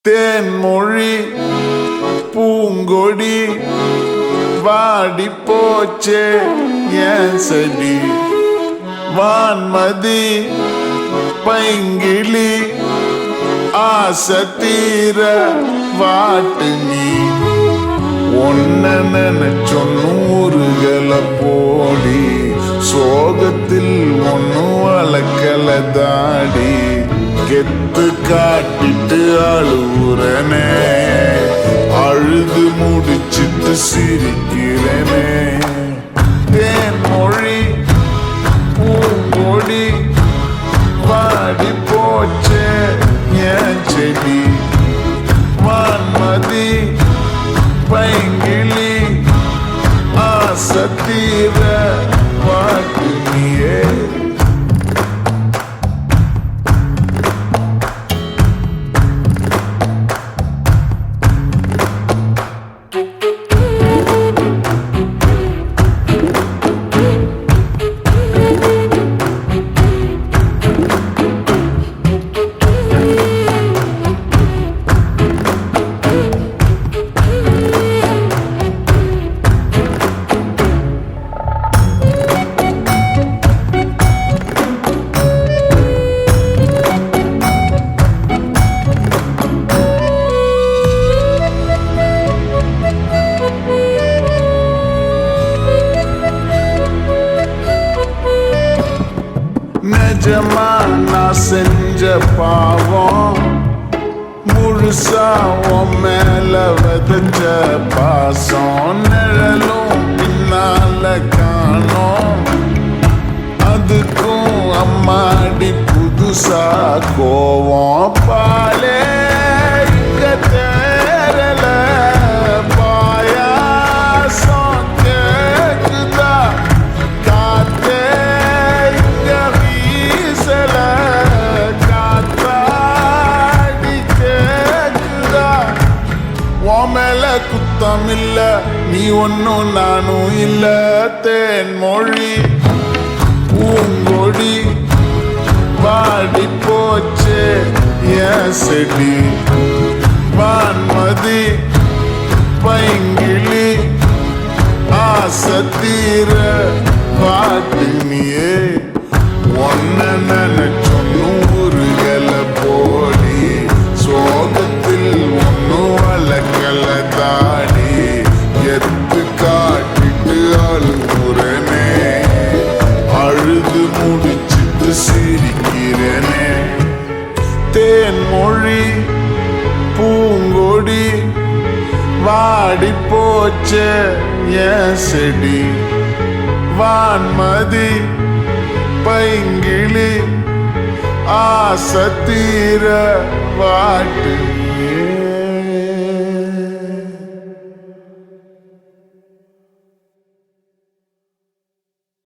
தேன்மொழி பூங்கொடி வாடி போச்சே ஏன் செடி வான்மதி பைங்கிளி ஆசை தீர வாட்டு நீ ஒன்ன நினைச்சொன்னூறுகளை போடி சோகத்தில் ஒன்னும் வளர்க்கல தாடி கெத்து காட்டிட்டு அழுவுறனே அழுது முடிச்சிட்டு சிரிக்கிறனே தேன்மொழி பூங்கொடி வாடி போச்சே ஏன் செடி வான்மதி பைங்கிளி ஆசை தீர வாட்டு நீயே நிஜமா நான் செஞ்ச பாவம் முழுசா உன் மேல விதைச்ச பாசம் நிழலும் பின்னால காணோம் அதுக்கும் அம்மாடி புதுசா கோவம் பாலே இங்க தேரல பாயாசம் கேக்குதா காத்தே மேல குத்தம் இல்ல நீ ஒன்னும் நானும் இல்ல தேன்மொழி பூங்கொடி வாடி போச்சே ஏன் செடி வான்மதி பைங்கிளி ஆசை தீர வாட்டு நீயே ஒன்ன நினைச்சொன்னூறுகளை போடி சோகத்தில் ஒன்னும் வளர்க்கல தாடி எத்து காட்டிட்டு அழுகுறனே அழுது முடிச்சிட்டு சிரிக்கிறனே தேன்மொழி பூங்கொடி வாடி போச்சே ஏன் செடி வான்மதி பைங்கிளி ஆசை தீர வாட்டு